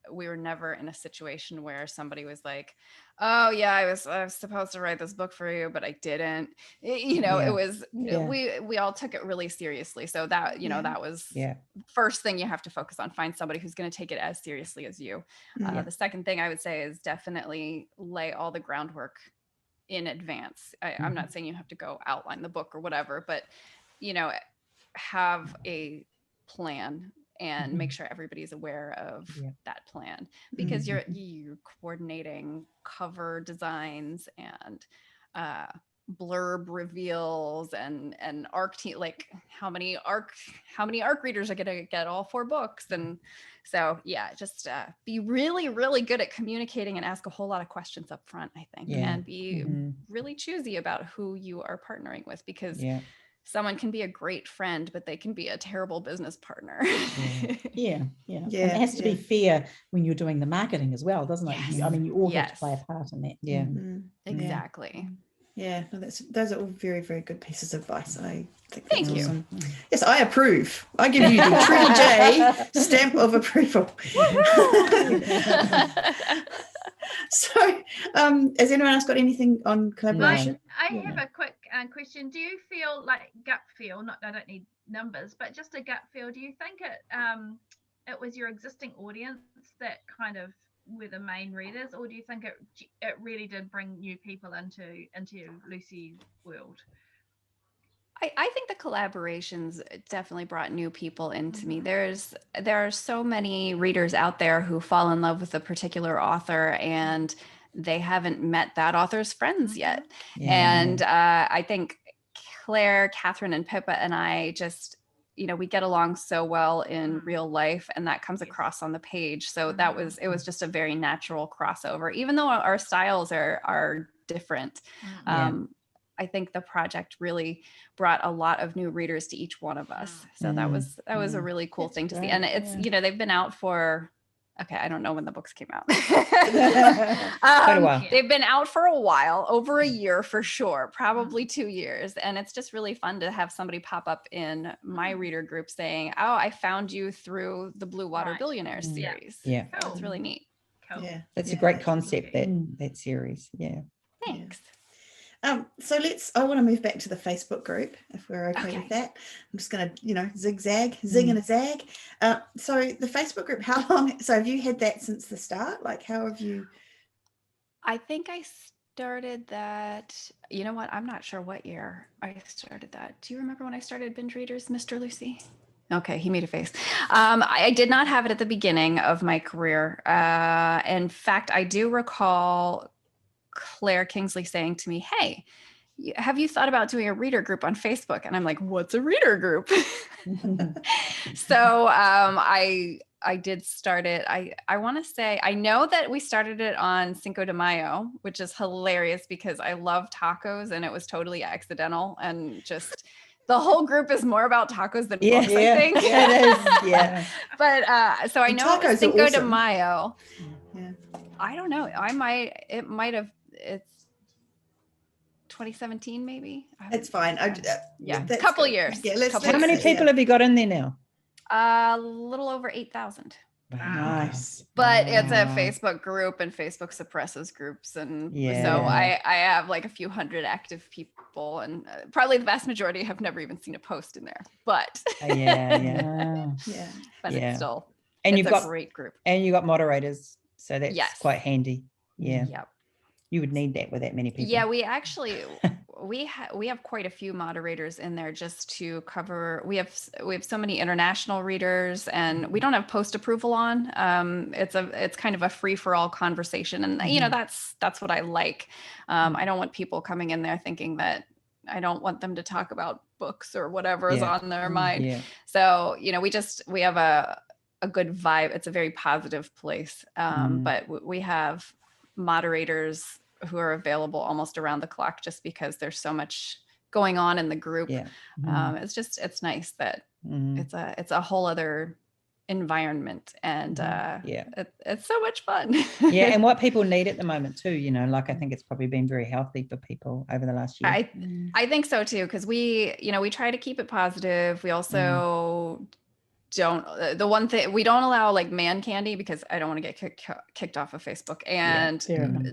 we were never in a situation where somebody was like, oh yeah, I was supposed to write this book for you, but I didn't. It was, we all took it really seriously. So that, that was first thing you have to focus on. Find somebody who's going to take it as seriously as you. The second thing I would say is definitely lay all the groundwork in advance. I'm not saying you have to go outline the book or whatever, but, have a plan and make sure everybody's aware of that plan, because you're coordinating cover designs and blurb reveals and arc team, like how many arc readers are going to get all 4 books. And so just be really, really good at communicating and ask a whole lot of questions up front, I think, and be really choosy about who you are partnering with, because someone can be a great friend, but they can be a terrible business partner. Yeah. And it has to be fair when you're doing the marketing as well, doesn't it? Yes. I mean, you all have to play a part in that. Yeah. Exactly. Yeah, no, those are all very, very good pieces of advice. I think Thank you. Awesome. Yes, I approve. I give you the Triple J stamp of approval. So, has anyone else got anything on collaboration? I have a quick question. Do you feel like gut feel? I don't need numbers, but just a gut feel. Do you think it was your existing audience that kind of were the main readers, or do you think it really did bring new people into Lucy's world? I think the collaborations definitely brought new people into me. There are so many readers out there who fall in love with a particular author and they haven't met that author's friends yet. And I think Claire, Catherine, and Pippa and I just, we get along so well in real life, and that comes across on the page. So it was just a very natural crossover, even though our styles are different. I think the project really brought a lot of new readers to each one of us. So that was a really cool thing to see. And it's, they've been out for, I don't know when the books came out. Quite a while. They've been out for a while, over a year for sure, probably 2 years. And it's just really fun to have somebody pop up in my reader group saying, oh, I found you through the Blue Water Billionaires series. Yeah. So it's really neat. Cool. Yeah. That's a great concept, that series. Yeah. Thanks. So I want to move back to the Facebook group, if we're okay with that. I'm just going to, zig and a zag. So the Facebook group, how long? So have you had that since the start? Like, how have you? I think I started that. You know what? I'm not sure what year I started that. Do you remember when I started Binge Readers, Mr. Lucy? Okay, he made a face. I did not have it at the beginning of my career. In fact, I do recall Claire Kingsley saying to me, hey, have you thought about doing a reader group on Facebook? And I'm like, what's a reader group? So I did start it. I want to say, I know that we started it on Cinco de Mayo, which is hilarious because I love tacos and it was totally accidental, and just the whole group is more about tacos than books, I think. Yeah, it is. Yeah. But so I know it was Cinco de Mayo. Yeah. I don't know. It's 2017 maybe. It's fine. A couple years. Yeah, how many people have you got in there now? A little over 8,000. Nice. But it's a Facebook group, and Facebook suppresses groups, and so I have like a few hundred active people, and probably the vast majority have never even seen a post in there. But but it's still, and it's a great group, and you got moderators, so that's quite handy. Yep. You would need that with that many people. Yeah, we actually we have quite a few moderators in there just to cover. We have so many international readers, and we don't have post approval on. It's kind of a free for all conversation, and that's what I like. I don't want people coming in there thinking that I don't want them to talk about books or whatever is on their mind. Yeah. So we have a good vibe. It's a very positive place. But we have moderators who are available almost around the clock, just because there's so much going on in the group. It's nice that it's a whole other environment, and it's so much fun. And what people need at the moment too, I think it's probably been very healthy for people over the last year. I think so too, because we try to keep it positive. We also the one thing, we don't allow like man candy, because I don't want to get kicked off of Facebook, and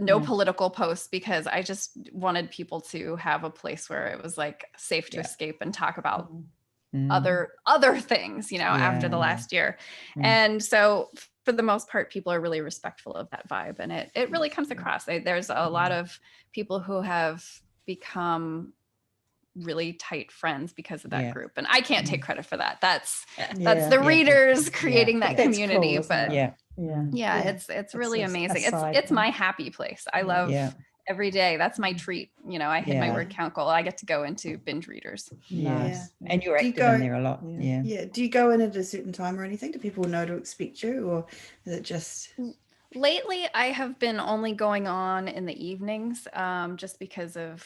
no political posts, because I just wanted people to have a place where it was like safe to escape and talk about other things, after the last year. And so for the most part, people are really respectful of that vibe, and it really comes across. There's a lot of people who have become really tight friends because of that group, and I can't take credit for that. That's the readers creating that community. Cool, but it's really amazing. It's my happy place. I love every day. That's my treat. I hit my word count goal. I get to go into binge readers. Nice. And you're active in there a lot. Yeah. Do you go in at a certain time or anything? Do people know to expect you, or is it just... Lately, I have been only going on in the evenings, just because of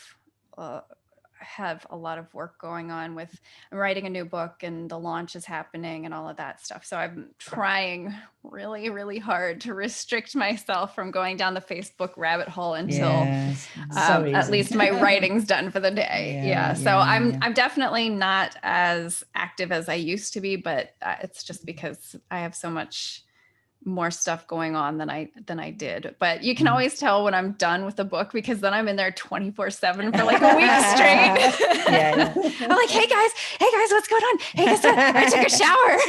have a lot of work going on with, I'm writing a new book and the launch is happening and all of that stuff. So I'm trying really, really hard to restrict myself from going down the Facebook rabbit hole until at least my writing's done for the day. So I'm definitely not as active as I used to be, but it's just because I have so much more stuff going on than I did. But you can always tell when I'm done with the book, because then I'm in there 24/7 for like a week straight. I'm like, hey guys, what's going on? Hey, guess what? I took a shower.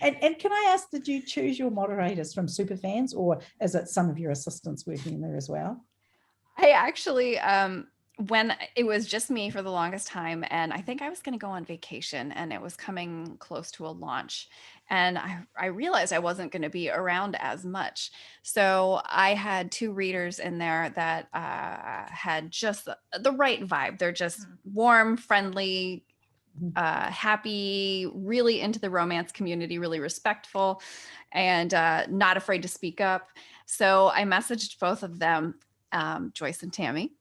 And can I ask, did you choose your moderators from superfans, or is it some of your assistants working there as well? I actually, when it was just me for the longest time, and I think I was going to go on vacation, and it was coming close to a launch, and I realized I wasn't going to be around as much. So I had 2 readers in there that had just the right vibe. They're just warm, friendly, happy, really into the romance community, really respectful, and not afraid to speak up. So I messaged both of them, Joyce and Tammy,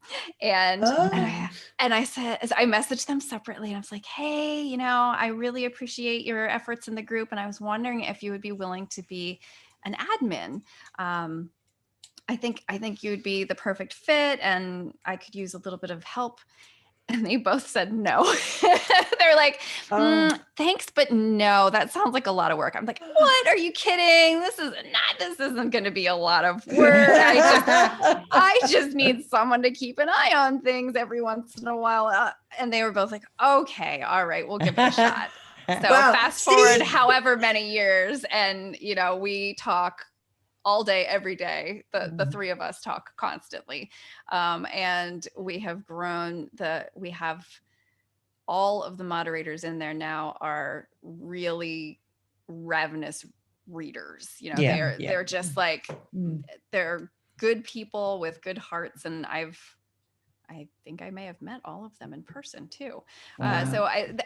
and I said, I messaged them separately, and I was like, hey, I really appreciate your efforts in the group, and I was wondering if you would be willing to be an admin. I think you would be the perfect fit, and I could use a little bit of help. And they both said no. They're like, thanks, but no, that sounds like a lot of work. I'm like, what? Are you kidding? This isn't going to be a lot of work. I just need someone to keep an eye on things every once in a while. And they were both like, okay, all right, we'll give it a shot. So fast forward however many years, and we talk all day, every day. The 3 of us talk constantly. And we have grown we have all of the moderators in there now are really ravenous readers. They're just like, they're good people with good hearts. And I think I may have met all of them in person too. So I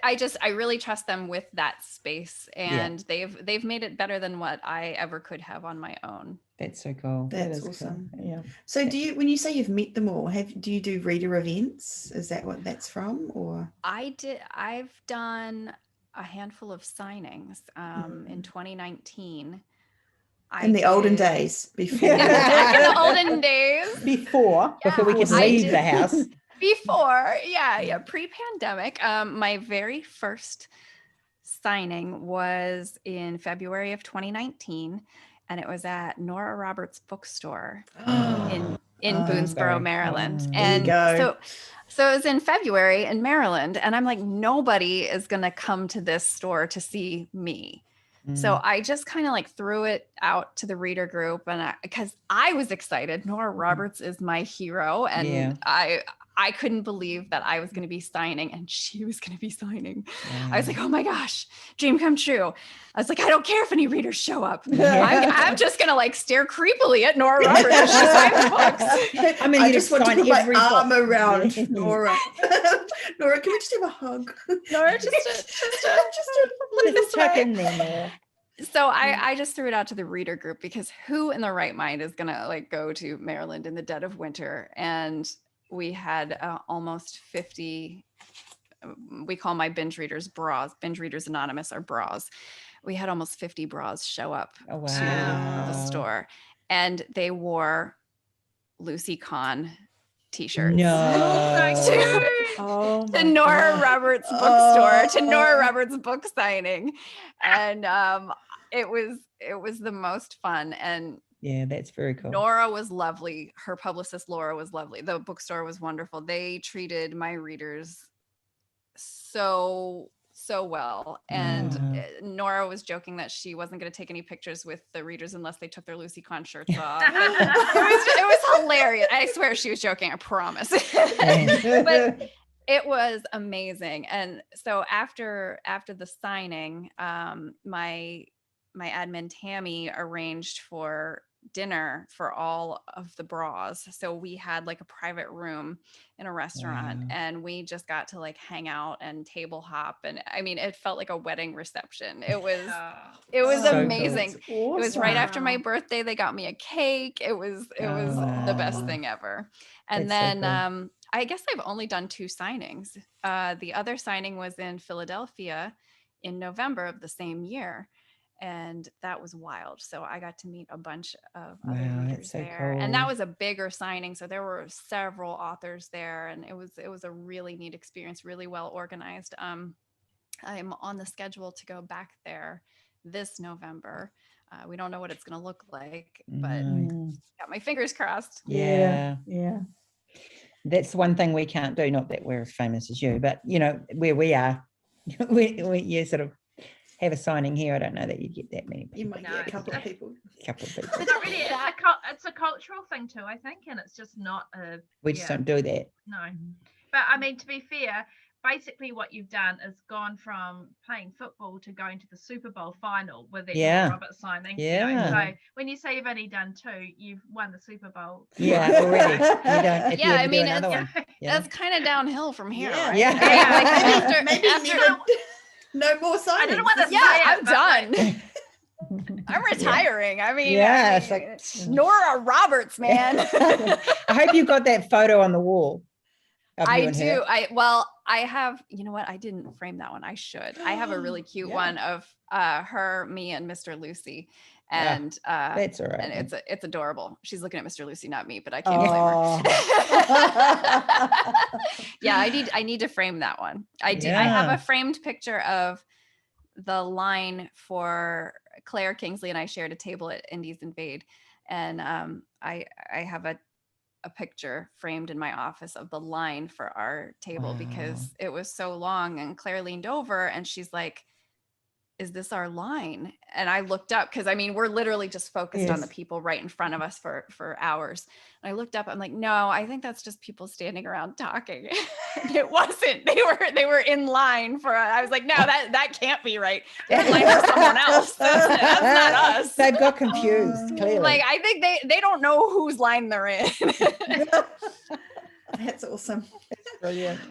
really trust them with that space, and they've made it better than what I ever could have on my own. That's so cool. That's awesome. Cool. Yeah. So when you say you've met them all, do you do reader events? Is that what that's from? Or I've done a handful of signings in 2019. In the olden days, before. In the olden days. Before we could leave the house. Before, pre-pandemic. My very first signing was in February of 2019, and it was at Nora Roberts' bookstore in Boonesboro, Maryland. And so it was in February in Maryland, and I'm like, nobody is going to come to this store to see me. So I just kind of like threw it out to the reader group, and because I was excited. Nora Roberts is my hero, and I couldn't believe that I was going to be signing and she was going to be signing. I was like, oh my gosh, dream come true. I was like, I don't care if any readers show up. I'm just going to like stare creepily at Nora Roberts as she signs books. I mean, I just want to put my arm around Nora. Nora, can we just have a hug? Nora, just tuck in there, Nora. So I just threw it out to the reader group, because who in their right mind is going to like go to Maryland in the dead of winter? And we had almost 50, we call my binge readers bras. Binge Readers Anonymous are bras. We had almost 50 bras show up to the store, and they wore Lucy Kahn t-shirts. To Nora Roberts bookstore, to Nora Roberts book signing. And it was the most fun. And yeah, that's very cool. Nora was lovely. Her publicist, Laura, was lovely. The bookstore was wonderful. They treated my readers so well. And Nora was joking that she wasn't going to take any pictures with the readers unless they took their Lucy Kahn shirts off. It was hilarious. I swear she was joking. I promise. But it was amazing. And so after the signing, my admin Tammy arranged for dinner for all of the bras. So we had like a private room in a restaurant, and we just got to like hang out and table hop. And I mean, it felt like a wedding reception. It was So amazing. Cool. Awesome. It was right after my birthday. They got me a cake. It was the best thing ever. And That's so then cool. I guess I've only done 2 signings. The other signing was in Philadelphia in November of the same year. And that was wild. So I got to meet a bunch of other readers so there. cool. And that was a bigger signing. So there were several authors there, and it was a really neat experience, really well organized. I'm on the schedule to go back there this November. We don't know what it's going to look like, but got my fingers crossed. Yeah. That's one thing we can't do. Not that we're as famous as you, but you know, where we are, you sort of have a signing here. I don't know that you'd get that many people. You might get a couple of people. It's not really. It's a cultural thing too, I think, and it's just not a. We just don't do that. No, but I mean, to be fair, basically what you've done is gone from playing football to going to the Super Bowl final with that Robert signing. Yeah. You know? So when you say you've only done 2, you've won the Super Bowl. Yeah, already. I mean, that's kind of downhill from here. Right? Like maybe no more signings. I didn't want to say I'm done. I'm retiring. I mean, it's like Nora Roberts, man. I hope you got that photo on the wall. I do. I have, you know what? I didn't frame that one. I should. I have a really cute one of her, me, and Mr. Lucy. And that's all right. And it's adorable. She's looking at Mr. Lucy, not me, but I can't blame her. Yeah, I need to frame that one. I do. I have a framed picture of the line for Claire Kingsley and I shared a table at Indies Invade. And I have a picture framed in my office of the line for our table because it was so long, and Claire leaned over and she's like, is this our line? And I looked up because I mean, we're literally just focused on the people right in front of us for hours. And I looked up, I'm like, no, I think that's just people standing around talking. And it wasn't. They were in line for, I was like, no, that can't be right. They're in line for someone else. That's not us. They've got confused, clearly. Like, I think they don't know whose line they're in. That's awesome. That's brilliant.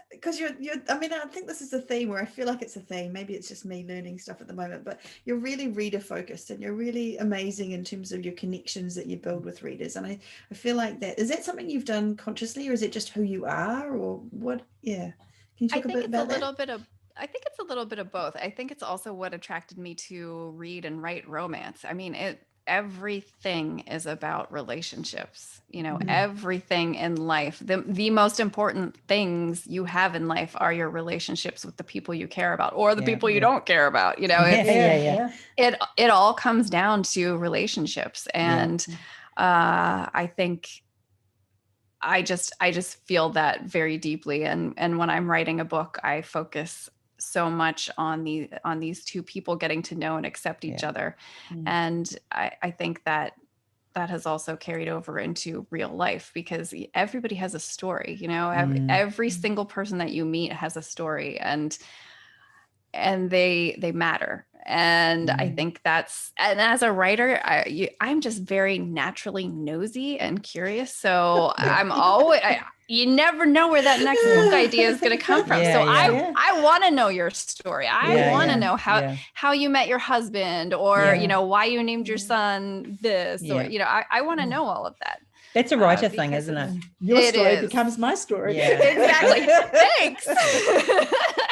Because you're I mean, I think this is a theme where I feel like it's a theme. Maybe it's just me learning stuff at the moment, but you're really reader focused and you're really amazing in terms of your connections that you build with readers. And I feel like is that something you've done consciously, or is it just who you are, or what? Yeah. Can you talk a bit about that? I think it's a little bit of both. I think it's also what attracted me to read and write romance. I mean, everything is about relationships, you know, everything in life. The most important things you have in life are your relationships with the people you care about or the people you don't care about, you know. It all comes down to relationships. And I think I just feel that very deeply. And when I'm writing a book, I focus so much on these 2 people getting to know and accept each other. And I think that has also carried over into real life because everybody has a story, you know, every single person that you meet has a story, and they matter. And I think and as a writer, I'm just very naturally nosy and curious. So I'm always, you never know where that next book idea is going to come from. I want to know your story. I want to know how you met your husband, or, you know, why you named your son this, or, you know, I want to know all of that. That's a writer thing, isn't it? Your story becomes my story. Yeah. Exactly. Thanks.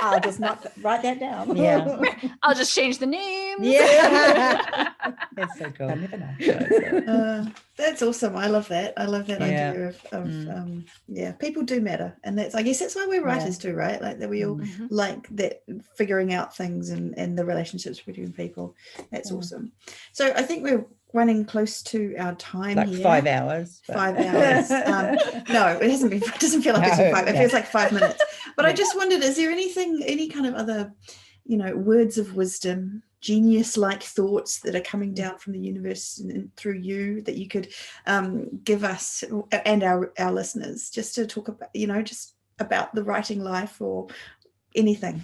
I'll just not write that down. Yeah. I'll just change the name. Yeah. That's so cool. I never know. That's awesome. I love that. I love that idea of people do matter. And I guess that's why we're writers too, right? Like that we all like that, figuring out things and the relationships between people. That's awesome. So I think we're running close to our time like here. 5 hours. 5 hours. No, it hasn't been. It doesn't feel like it's been 5. It feels like 5 minutes. But I just wondered, is there any kind of other, you know, words of wisdom, genius-like thoughts that are coming down from the universe and through you that you could give us and our listeners, just to talk about, you know, just about the writing life or anything?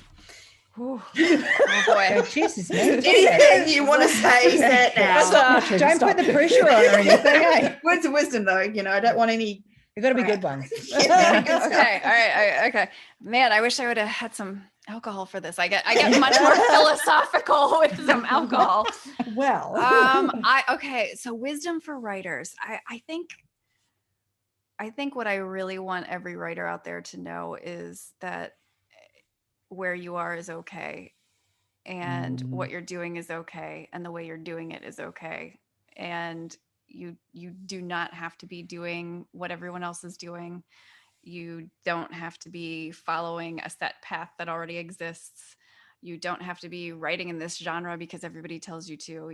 Oh boy. Jesus, Anything you want to say that now. Don't put the pressure on or anything. Eh? Words of wisdom, though. I don't want any. You've got to be good ones. Yeah, good stuff. Okay. All right. Okay. Man, I wish I would have had some alcohol for this. I get much more philosophical with some alcohol. Well, okay. So wisdom for writers. I think what I really want every writer out there to know is that where you are is okay, and what you're doing is okay, and the way you're doing it is okay, and you do not have to be doing what everyone else is doing. You don't have to be following a set path that already exists. You don't have to be writing in this genre because everybody tells you to.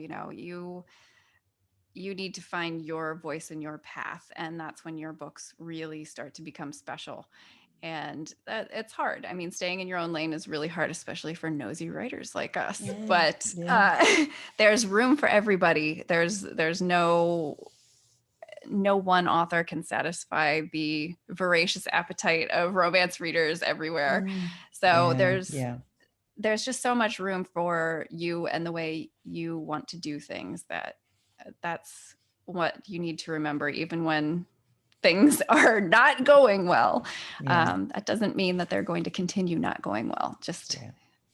You need to find your voice and your path, and that's when your books really start to become special. And it's hard. I mean, staying in your own lane is really hard, especially for nosy writers like us. But there's room for everybody. There's no one author can satisfy the voracious appetite of romance readers everywhere. So there's just so much room for you and the way you want to do things. That's what you need to remember, even when things are not going well. That doesn't mean that they're going to continue not going well. Just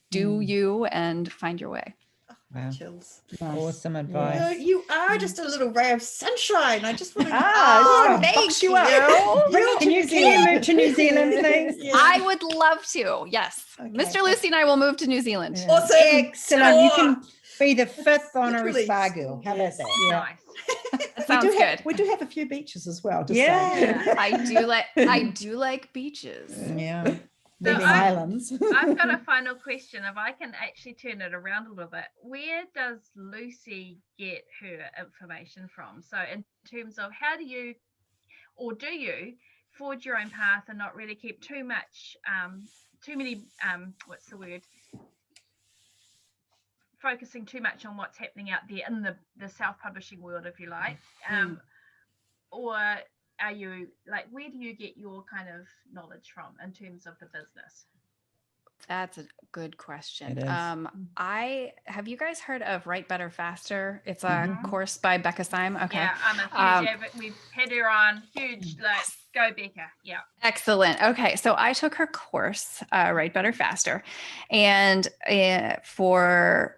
do you and find your way. Wow. Chills. Awesome advice. You are just a little ray of sunshine. I just want to thank you. Can you move to New Zealand, please? Yeah. I would love to. Yes. Okay. Mr. Lucy and I will move to New Zealand. Yeah. Awesome. Excellent. You can be the 5th honorary spa girl. How about that? Nice. That sounds good. We do have a few beaches as well. I do like beaches. Yeah. So islands. I've got a final question. If I can actually turn it around a little bit, where does Lucy get her information from? So in terms of how do you forge your own path and not really keep too many focusing too much on what's happening out there in the self-publishing world, if you like, or are you like, where do you get your kind of knowledge from in terms of the business? That's a good question. Have you guys heard of Write Better Faster? It's a course by Becca Syme. Okay. Yeah, I'm a huge we've had her on. Huge, go Becca. Yeah. Excellent. Okay. So I took her course, Write Better Faster. And for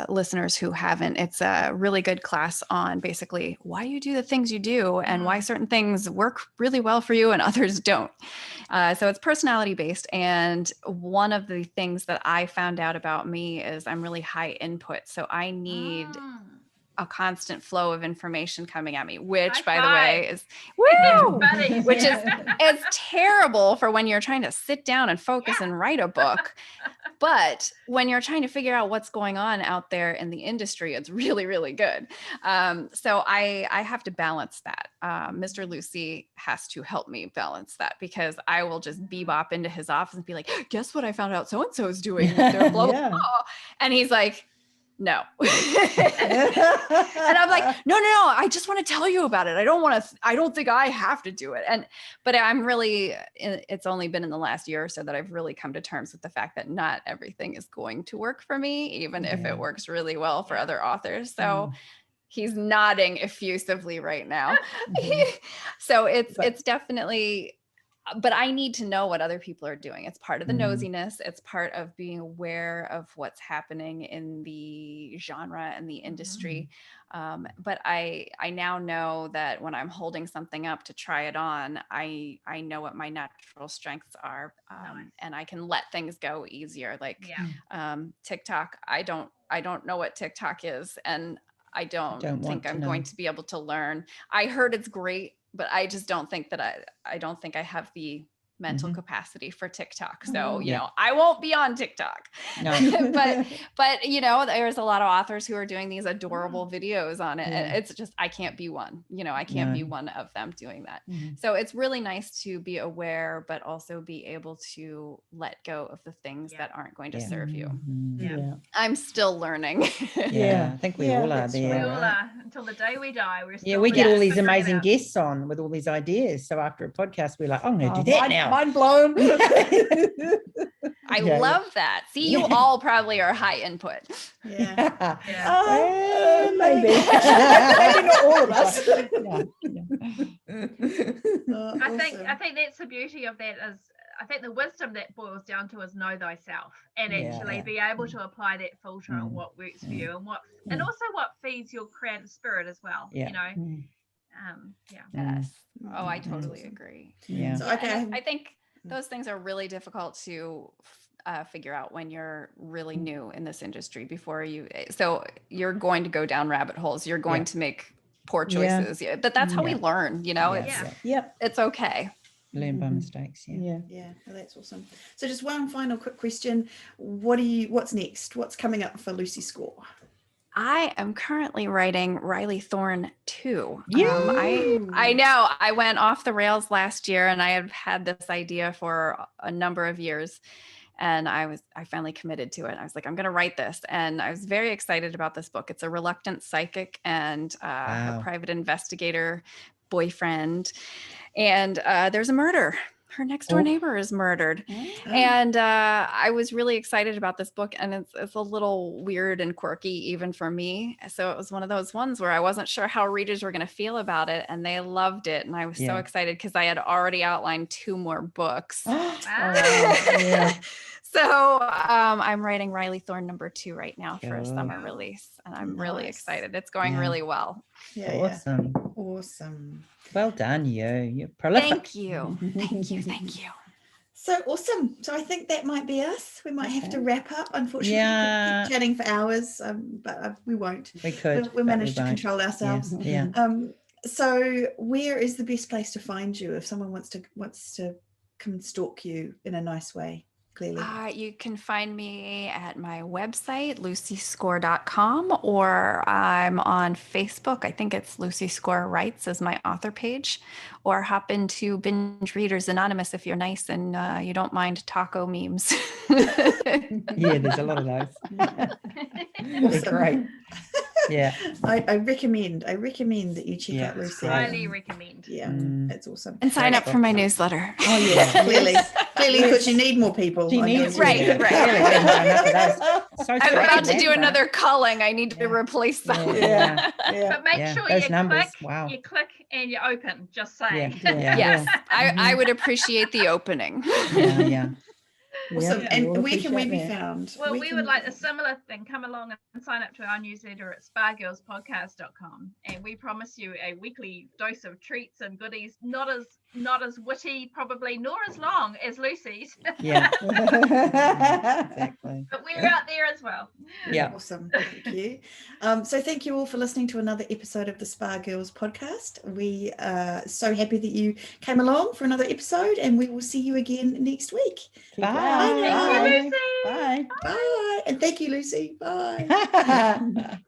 listeners who haven't, it's a really good class on basically why you do the things you do and why certain things work really well for you and others don't. So it's personality based. And one of the things that I found out about me is I'm really high input. So I need a constant flow of information coming at me, which by the way is it's terrible for when you're trying to sit down and focus and write a book. But when you're trying to figure out what's going on out there in the industry, it's really, really good. So I have to balance that. Mr. Lucy has to help me balance that because I will just bebop into his office and be like, guess what I found out so-and-so is doing with their blah, blah, blah. And he's like, no. And I'm like, no, I just want to tell you about it. I don't think I have to do it. But it's only been in the last year or so that I've really come to terms with the fact that not everything is going to work for me, even if it works really well for other authors. So he's nodding effusively right now. So it's definitely, but I need to know what other people are doing. It's part of the nosiness. It's part of being aware of what's happening in the genre and the industry. But I now know that when I'm holding something up to try it on, I know what my natural strengths are, and I can let things go easier. Like TikTok, I don't know what TikTok is, and I don't think I'm going to be able to learn. I heard it's great, but I just don't think that I don't think I have the mental capacity for TikTok. So, you know, I won't be on TikTok. No. but you know, there's a lot of authors who are doing these adorable videos on it. And it's just, I can't be one, you know, I can't be one of them doing that. So it's really nice to be aware, but also be able to let go of the things that aren't going to serve you. I'm still learning. I think we all are there. We all are until the day we die. We're still we get all these amazing guests on with all these ideas. So after a podcast, we're like, I'm going to do that now. Mind blown. I I love that. See, you all probably are high input. Yeah. Maybe. Maybe not all of us. I think that's the beauty of that is I think the wisdom that boils down to is know thyself and actually be able to apply that filter on what works for you and also what feeds your creative spirit as well. You know. Yes. Oh, I totally agree. Yeah. So, okay. I think those things are really difficult to figure out when you're really new in this industry so you're going to go down rabbit holes. You're going to make poor choices. Yeah. But that's how we learn, you know, it's okay. Learn by mistakes. Yeah. Well, that's awesome. So just one final quick question. What's next? What's coming up for Lucy Score? I am currently writing Riley Thorne 2. I know I went off the rails last year and I have had this idea for a number of years and I finally committed to it. I was like, I'm going to write this. And I was very excited about this book. It's a reluctant psychic and her private investigator boyfriend. And there's a murder. Her next door neighbor is murdered. And I was really excited about this book. And it's a little weird and quirky even for me. So it was one of those ones where I wasn't sure how readers were going to feel about it. And they loved it. And I was so excited because I had already outlined 2 more books. So I'm writing Riley Thorne number 2 right now for a summer release. And I'm really excited. It's going really well. Awesome. Well done, you're prolific. Thank you. So awesome. So I think that might be us. We might have to wrap up. Unfortunately, we could keep chatting for hours, but we won't. We could. We managed to control ourselves. Yeah. So where is the best place to find you if someone wants to come stalk you in a nice way? Clearly. You can find me at my website, lucyscore.com, or I'm on Facebook. I think it's Lucy Score Writes as my author page, or hop into Binge Readers Anonymous if you're nice and you don't mind taco memes. Yeah, there's a lot of those. They're great. Yeah. I recommend that you check out Lucy. Highly recommend. Yeah, that's awesome. And sign up for my newsletter. Oh yeah, clearly because you need more people. Right. So I'm about to do another culling. I need to replace them. But make sure those you numbers. you click and you open. Just saying. Yes, I would appreciate the opening. Awesome. And where can we be found? Well, we would like a similar thing. Come along and sign up to our newsletter at spargirlspodcast.com, and we promise you a weekly dose of treats and goodies. Not as witty, probably, nor as long as Lucy's. Yeah. Exactly. But we're out there as well. Yeah. Awesome. Thank you. So thank you all for listening to another episode of the Spa Girls podcast. We are so happy that you came along for another episode, and we will see you again next week. Bye. Thank you, Lucy. Bye. Bye. And thank you, Lucy. Bye.